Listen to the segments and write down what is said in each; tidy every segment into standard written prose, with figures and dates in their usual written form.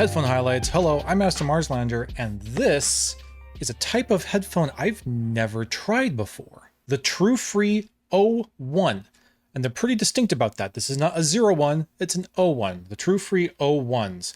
Headphone Highlights. Hello, I'm Master Marslander, and this is a type of headphone I've never tried before. The Truefree O1. And they're pretty distinct about that. This is not a 01, it's an O1. The Truefree O1s.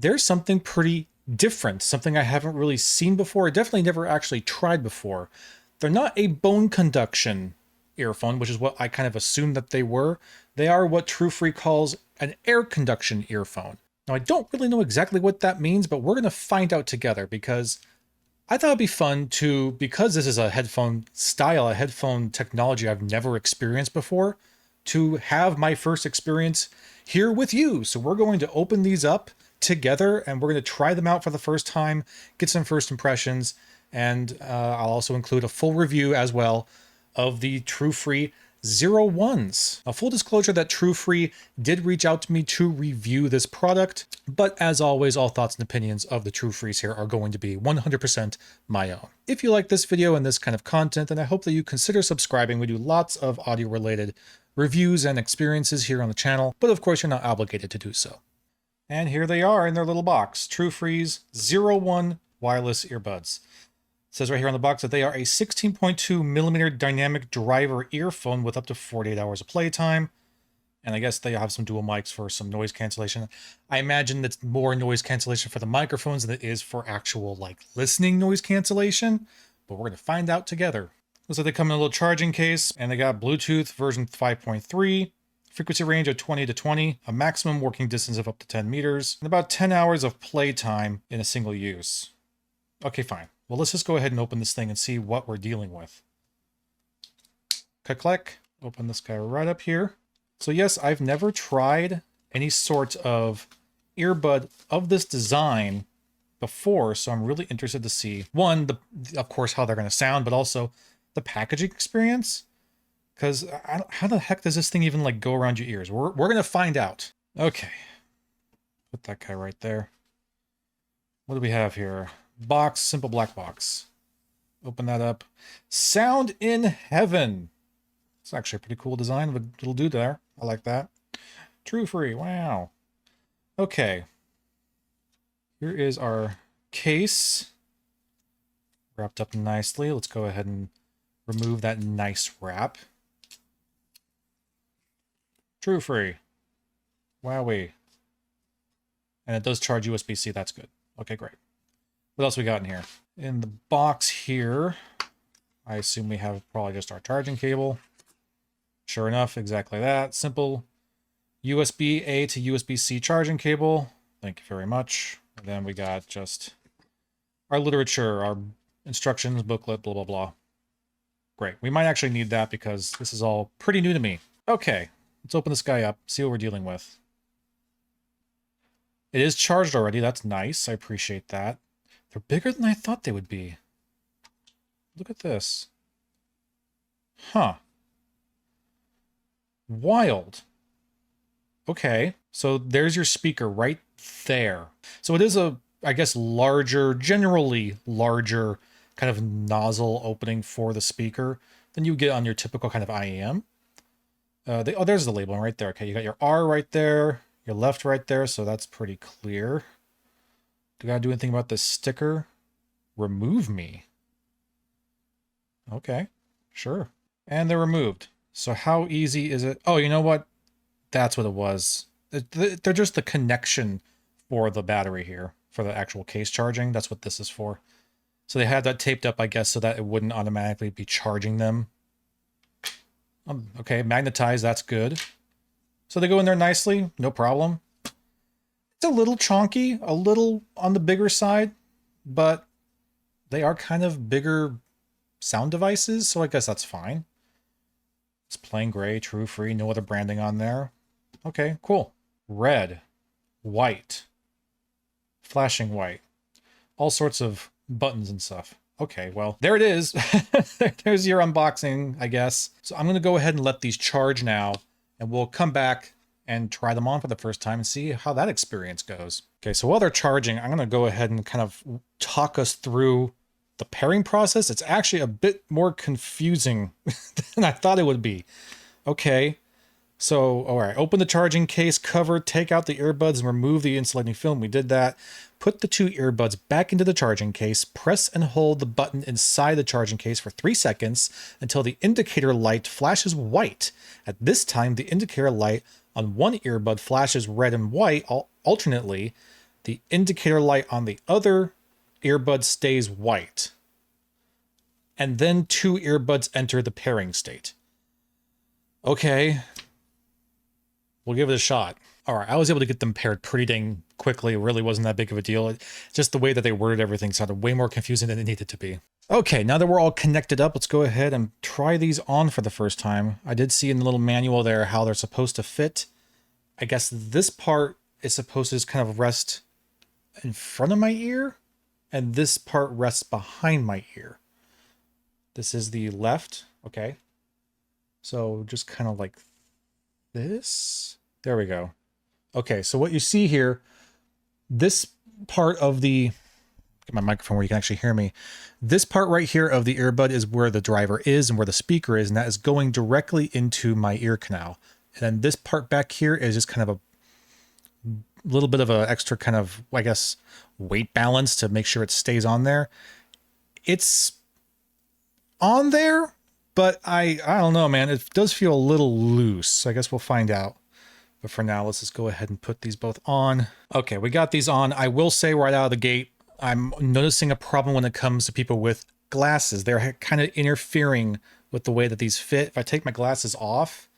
There's something pretty different, something I haven't really seen before, definitely never actually tried before. They're not a bone conduction earphone, which is what I kind of assumed that they were. They are what Truefree calls an air conduction earphone. Now, I don't really know exactly what that means, but we're going to find out together because I thought it'd be fun to, because this is a headphone style, a headphone technology I've never experienced before, to have my first experience here with you. So we're going to open these up together and we're going to try them out for the first time, get some first impressions, and I'll also include a full review as well of the Truefree O1s. A full disclosure that Truefree did reach out to me to review this product, but as always, all thoughts and opinions of the Truefrees here are going to be 100% my own. If you like this video and this kind of content, then I hope that you consider subscribing. We do lots of audio related reviews and experiences here on the channel, but of course you're not obligated to do so. And here they are in their little box, Truefree's O1 wireless earbuds. It says right here on the box that they are a 16.2 millimeter dynamic driver earphone with up to 48 hours of playtime. And I guess they have some dual mics for some noise cancellation. I imagine that's more noise cancellation for the microphones than it is for actual like listening noise cancellation, but we're going to find out together. Looks like they come in a little charging case and they got Bluetooth version 5.3, frequency range of 20 to 20, a maximum working distance of up to 10 meters, and about 10 hours of playtime in a single use. Okay, fine. Well, let's just go ahead and open this thing and see what we're dealing with. Click. Open this guy right up here. So yes, I've never tried any sort of earbud of this design before, so I'm really interested to see, one, of course, how they're going to sound, but also the packaging experience. Because how the heck does this thing even like go around your ears? We're going to find out. Okay. Put that guy right there. What do we have here? Box, simple black box. Open that up. Sound in heaven. It's actually a pretty cool design of a little dude there. I like that. Truefree, wow. Okay. Here is our case. Wrapped up nicely. Let's go ahead and remove that nice wrap. Truefree. Wowee. And it does charge USB-C, that's good. Okay, great. What else we got in here? In the box here, I assume we have probably just our charging cable. Sure enough, exactly that. Simple USB-A to USB-C charging cable. Thank you very much. And then we got just our literature, our instructions, booklet, blah, blah, blah. Great. We might actually need that because this is all pretty new to me. Okay, let's open this guy up, see what we're dealing with. It is charged already. That's nice. I appreciate that. They're bigger than I thought they would be. Look at this. Huh. Wild. Okay. So there's your speaker right there. So it is a, I guess, larger, generally larger kind of nozzle opening for the speaker than you get on your typical kind of IEM. Oh, there's the label right there. Okay, you got your R right there, your left right there, so that's pretty clear. Do I gotta do anything about this sticker? Remove me. Okay, sure. And they're removed. So how easy is it? Oh, you know what? That's what it was. They're just the connection for the battery here, for the actual case charging. That's what this is for. So they had that taped up, I guess, so that it wouldn't automatically be charging them. Okay, magnetized, that's good. So they go in there nicely, no problem. It's a little chonky, a little on the bigger side, but they are kind of bigger sound devices, so I guess that's fine. It's plain gray, Truefree, no other branding on there. Okay, cool. Red, white, flashing white, all sorts of buttons and stuff. Okay, well, there it is. There's your unboxing, I guess. So I'm going to go ahead and let these charge now, and we'll come back and try them on for the first time and see how that experience goes. Okay, so while they're charging, I'm going to go ahead and kind of talk us through the pairing process. It's actually a bit more confusing than I thought it would be. Okay, So, all right, open the charging case cover, take out the earbuds and remove the insulating film. We did that. Put the 2 earbuds back into the charging case, press and hold the button inside the charging case for 3 seconds until the indicator light flashes white. At this time, the indicator light on one earbud flashes red and white alternately. The indicator light on the other earbud stays white. And then 2 earbuds enter the pairing state. Okay. We'll give it a shot. All right, I was able to get them paired pretty dang quickly. It really wasn't that big of a deal. Just the way that they worded everything sounded way more confusing than it needed to be. Okay, now that we're all connected up, let's go ahead and try these on for the first time. I did see in the little manual there how they're supposed to fit. I guess this part is supposed to just kind of rest in front of my ear, and this part rests behind my ear. This is the left, okay. So just kind of like this. There we go. Okay, so what you see here, this part of the, get my microphone where you can actually hear me. This part right here of the earbud is where the driver is and where the speaker is, and that is going directly into my ear canal. And then this part back here is just kind of a little bit of an extra kind of, I guess, weight balance to make sure it stays on there. It's on there, but I don't know, man. It does feel a little loose. So I guess we'll find out. But for now, let's just go ahead and put these both on. Okay, we got these on. I will say right out of the gate, I'm noticing a problem when it comes to people with glasses. They're kind of interfering with the way that these fit. If I take my glasses off,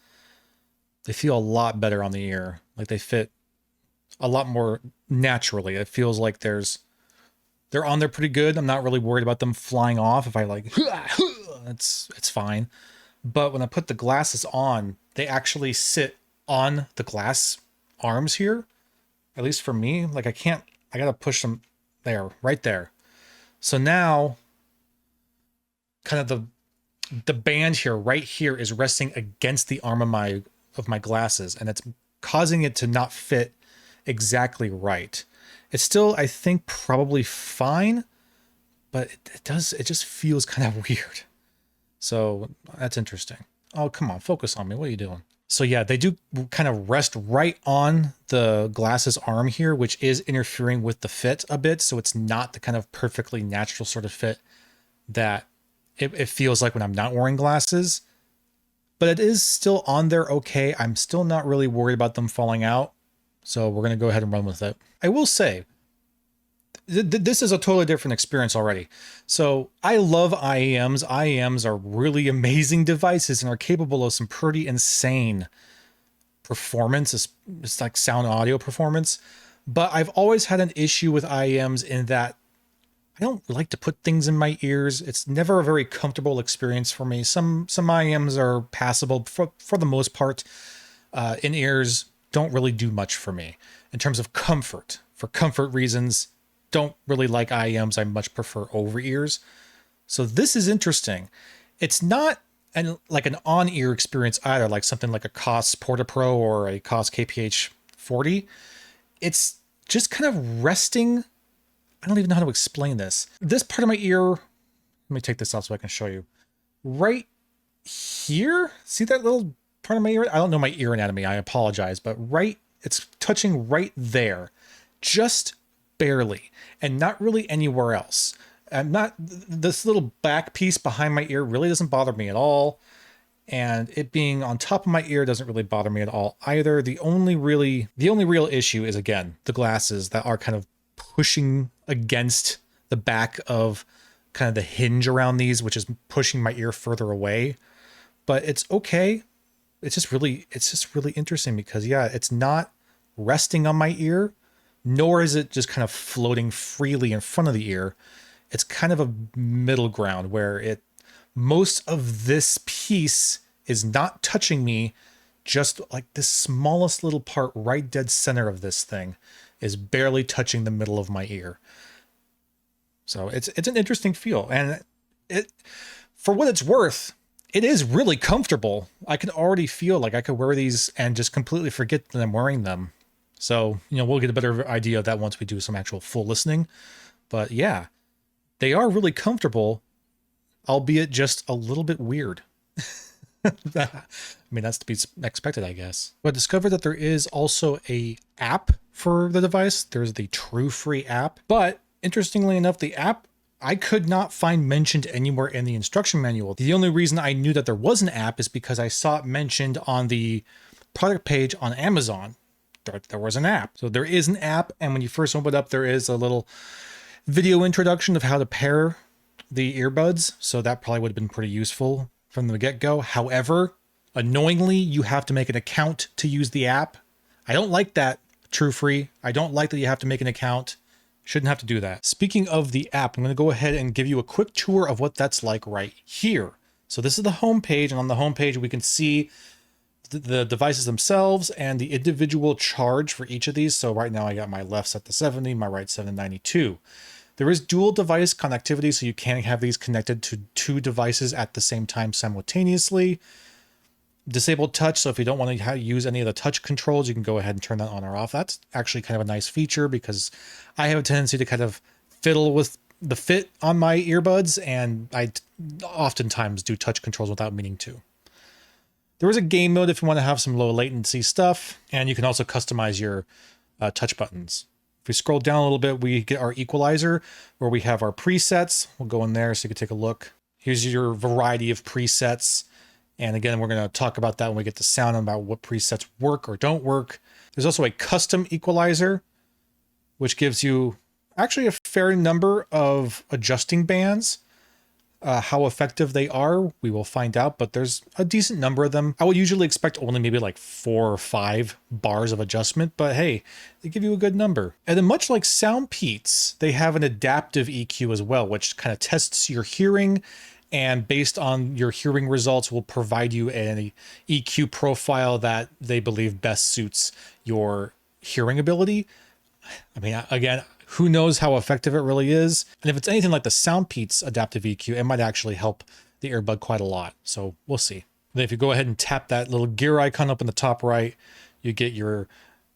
they feel a lot better on the ear. Like they fit a lot more naturally. It feels like they're on there pretty good. I'm not really worried about them flying off. If I like, it's fine. But when I put the glasses on, they actually sit on the glass arms here. At least for me, like I gotta push them there, right there. So now kind of the band here, right here is resting against the arm of my glasses, and it's causing it to not fit exactly right. It's still, I think, probably fine, but it just feels kind of weird. So that's interesting. Oh, come on, focus on me. What are you doing? So yeah, they do kind of rest right on the glasses arm here, which is interfering with the fit a bit. So it's not the kind of perfectly natural sort of fit that it feels like when I'm not wearing glasses. But it is still on there okay. I'm still not really worried about them falling out. So we're going to go ahead and run with it. I will say, this is a totally different experience already. So I love IEMs. IEMs are really amazing devices and are capable of some pretty insane performance. It's like sound audio performance. But I've always had an issue with IEMs in that I don't like to put things in my ears. It's never a very comfortable experience for me. Some IEMs are passable for the most part. In-ears don't really do much for me in terms of comfort. For comfort reasons, don't really like IEMs. I much prefer over-ears. So this is interesting. It's not like an on-ear experience either, like something like a Koss Porta Pro or a Koss KPH 40. It's just kind of resting. I don't even know how to explain this. This part of my ear, let me take this off so I can show you. Right here, see that little part of my ear? I don't know my ear anatomy, I apologize, but it's touching right there, just barely, and not really anywhere else. This little back piece behind my ear really doesn't bother me at all. And it being on top of my ear doesn't really bother me at all either. The only real issue is, again, the glasses that are kind of pushing against the back of kind of the hinge around these, which is pushing my ear further away. But it's okay. It's just really interesting because, yeah, it's not resting on my ear, nor is it just kind of floating freely in front of the ear. It's kind of a middle ground where most of this piece is not touching me, just like this smallest little part right dead center of this thing is barely touching the middle of my ear. So it's an interesting feel, and for what it's worth, it is really comfortable. I can already feel like I could wear these and just completely forget that I'm wearing them. So, we'll get a better idea of that once we do some actual full listening. But yeah, they are really comfortable, albeit just a little bit weird. I mean, that's to be expected, I guess. But I discovered that there is also a app for the device. There's the Truefree app. But interestingly enough, the app I could not find mentioned anywhere in the instruction manual. The only reason I knew that there was an app is because I saw it mentioned on the product page on Amazon. There was an app. So there is an app, and when you first open it up, there is a little video introduction of how to pair the earbuds. So that probably would have been pretty useful from the get-go. However, annoyingly, you have to make an account to use the app. I don't like that, Truefree. I don't like that you have to make an account. Shouldn't have to do that. Speaking of the app, I'm going to go ahead and give you a quick tour of what that's like right here. So this is the home page, and on the home page we can see the devices themselves and the individual charge for each of these. So right now I got my left set to 70, my right set to 92. There is dual device connectivity, so you can have these connected to 2 devices at the same time simultaneously. Disabled touch, so if you don't want to use any of the touch controls, you can go ahead and turn that on or off. That's actually kind of a nice feature because I have a tendency to kind of fiddle with the fit on my earbuds, and I oftentimes do touch controls without meaning to. There is a game mode if you want to have some low latency stuff, and you can also customize your touch buttons. If we scroll down a little bit, we get our equalizer where we have our presets. We'll go in there so you can take a look. Here's your variety of presets. And again, we're going to talk about that when we get to sound, about what presets work or don't work. There's also a custom equalizer, which gives you actually a fair number of adjusting bands. How effective they are, we will find out, but there's a decent number of them. I would usually expect only maybe like 4 or 5 bars of adjustment, but hey, they give you a good number. And then much like SoundPeats, they have an adaptive EQ as well, which kind of tests your hearing, and based on your hearing results will provide you an EQ profile that they believe best suits your hearing ability. I mean, again, who knows how effective it really is. And if it's anything like the SoundPeats adaptive EQ, it might actually help the earbud quite a lot. So we'll see. Then if you go ahead and tap that little gear icon up in the top right, you get your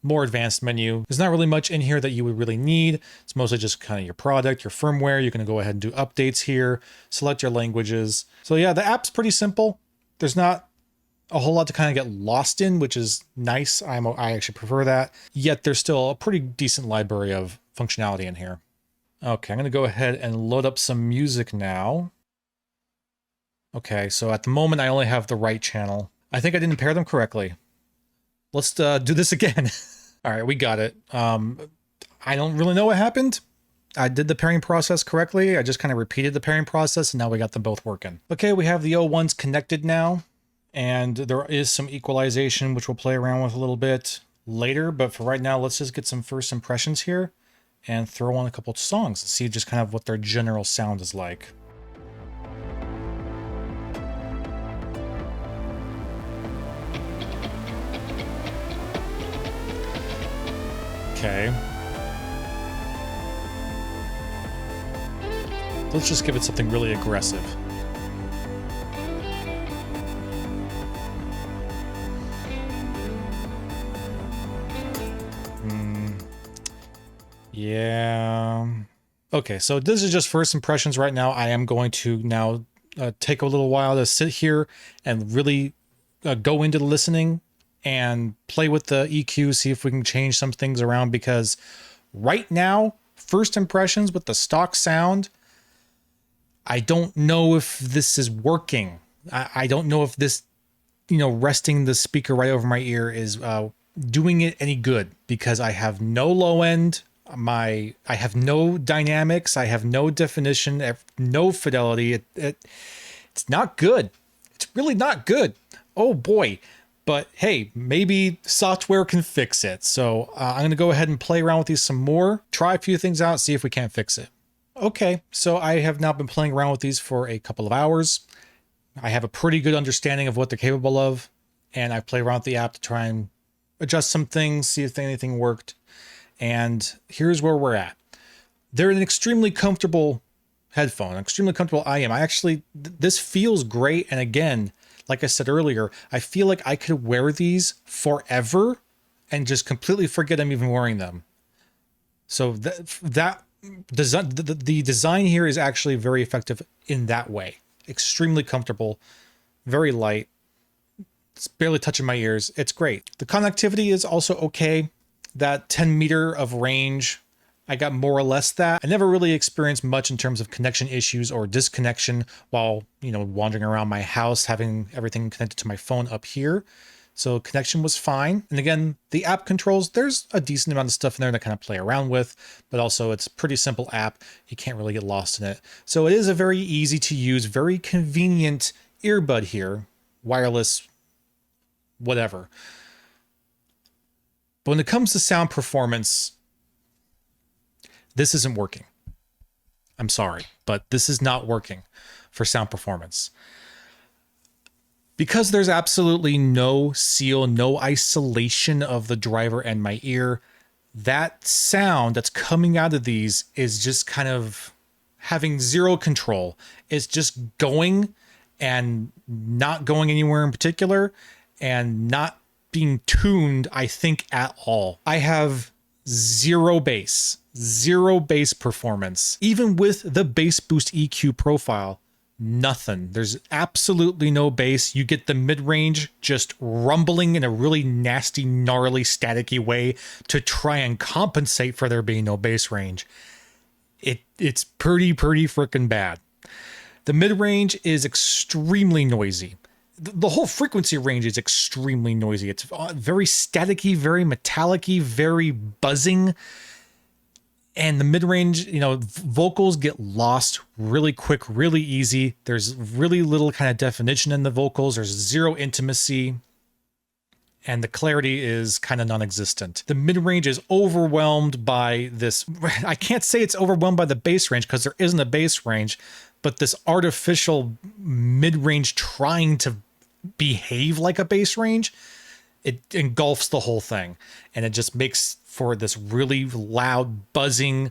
more advanced menu. There's not really much in here that you would really need. It's mostly just kind of your product, your firmware. You can go ahead and do updates here, select your languages. So yeah, the app's pretty simple. There's not a whole lot to kind of get lost in, which is nice. I actually prefer that. Yet there's still a pretty decent library of functionality in here. Okay, I'm going to go ahead and load up some music now. Okay, so at the moment I only have the right channel. I think I didn't pair them correctly. Let's do this again. All right, we got it. I don't really know what happened. I did the pairing process correctly. I just kind of repeated the pairing process, and now we got them both working. Okay, we have the O1s connected now, and there is some equalization, which we'll play around with a little bit later. But for right now, let's just get some first impressions here and throw on a couple of songs and see just kind of what their general sound is like. Okay. Let's just give it something really aggressive. Yeah. Okay, so this is just first impressions right now. I am going to now take a little while to sit here and really go into the listening and play with the EQ, see if we can change some things around, because right now, first impressions with the stock sound, I don't know if this is working. I don't know if this, resting the speaker right over my ear is doing it any good, because I have no low end, I have no dynamics, I have no definition, no fidelity. It's not good. It's really not good. Oh boy. But hey, maybe software can fix it. So I'm going to go ahead and play around with these some more, try a few things out, see if we can't fix it. Okay, so I have now been playing around with these for a couple of hours. I have a pretty good understanding of what they're capable of, and I've played around with the app to try and adjust some things, see if anything worked. And here's where we're at. They're an extremely comfortable headphone, extremely comfortable IM. This feels great. And again, like I said earlier, I feel like I could wear these forever and just completely forget I'm even wearing them. So the design here is actually very effective in that way. Extremely comfortable, very light. It's barely touching my ears. It's great. The connectivity is also okay. That 10 meter of range, I got more or less that. I never really experienced much in terms of connection issues or disconnection while, wandering around my house, having everything connected to my phone up here. So connection was fine. And again, the app controls, there's a decent amount of stuff in there to kind of play around with, but also it's a pretty simple app. You can't really get lost in it. So it is a very easy to use, very convenient earbud here, wireless, whatever. But when it comes to sound performance, this isn't working. I'm sorry, but this is not working for sound performance. Because there's absolutely no seal, no isolation of the driver and my ear, that sound that's coming out of these is just kind of having zero control. It's just going and not going anywhere in particular and not being tuned, I think, at all. I have zero bass performance. Even with the bass boost EQ profile, nothing. There's absolutely no bass. You get the mid-range just rumbling in a really nasty, gnarly, staticky way to try and compensate for there being no bass range. It's pretty freaking bad. The mid-range is extremely noisy. The whole frequency range is extremely noisy. It's very staticky, very metallic-y, very buzzing. And the mid-range, vocals get lost really quick, really easy. There's really little kind of definition in the vocals. There's zero intimacy. And the clarity is kind of non-existent. The mid-range is overwhelmed by this. I can't say it's overwhelmed by the bass range because there isn't a bass range, but this artificial mid-range trying to behave like a bass range, it engulfs the whole thing. And it just makes for this really loud, buzzing,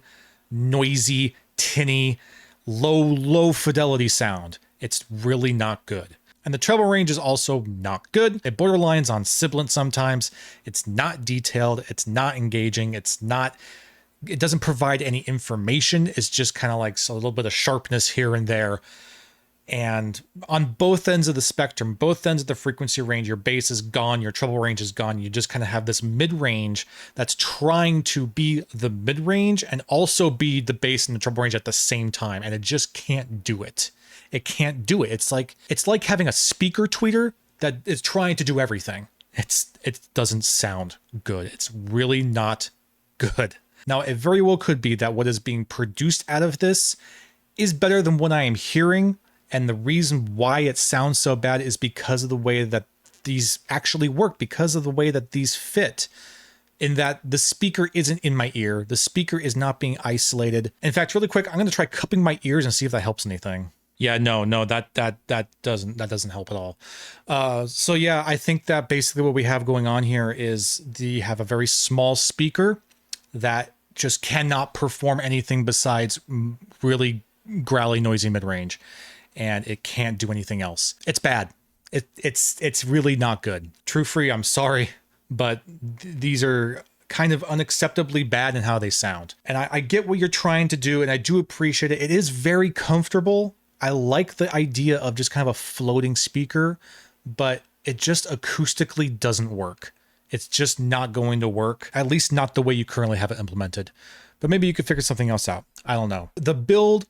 noisy, tinny, low fidelity sound. It's really not good. And the treble range is also not good. It borderlines on sibilant sometimes. It's not detailed. It's not engaging. It doesn't provide any information. It's just kind of like a little bit of sharpness here and there. And on both ends of the spectrum, both ends of the frequency range, your bass is gone, your treble range is gone. You just kind of have this mid-range that's trying to be the mid-range and also be the bass and the treble range at the same time. And it just can't do it. It can't do it. It's like having a speaker tweeter that is trying to do everything. It doesn't sound good. It's really not good. Now, it very well could be that what is being produced out of this is better than what I am hearing. And the reason why it sounds so bad is because of the way that these actually work, because of the way that these fit, in that the speaker isn't in my ear. The speaker is not being isolated. In fact, really quick, I'm going to try cupping my ears and see if that helps anything. Yeah, no, that doesn't help at all. So yeah, I think that basically what we have going on here is you have a very small speaker that just cannot perform anything besides really growly, noisy mid-range. And it can't do anything else. It's bad. It's really not good. Truefree, I'm sorry, but these are kind of unacceptably bad in how they sound. And I get what you're trying to do, and I do appreciate it. It is very comfortable. I like the idea of just kind of a floating speaker, but it just acoustically doesn't work. It's just not going to work, at least not the way you currently have it implemented. But maybe you could figure something else out. I don't know. The build,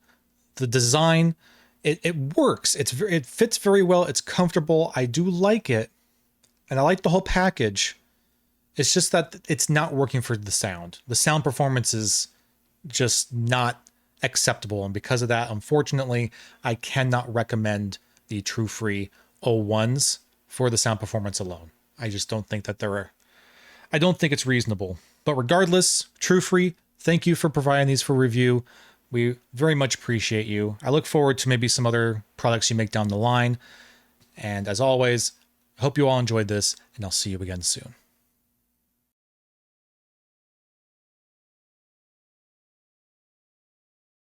the design, it works. It fits very well. It's comfortable. I do like it. And I like the whole package. It's just that it's not working for the sound. The sound performance is just not acceptable. And because of that, unfortunately, I cannot recommend the Truefree O1s for the sound performance alone. I just don't think that I don't think it's reasonable. But regardless, Truefree, thank you for providing these for review. We very much appreciate you. I look forward to maybe some other products you make down the line. And as always, I hope you all enjoyed this, and I'll see you again soon.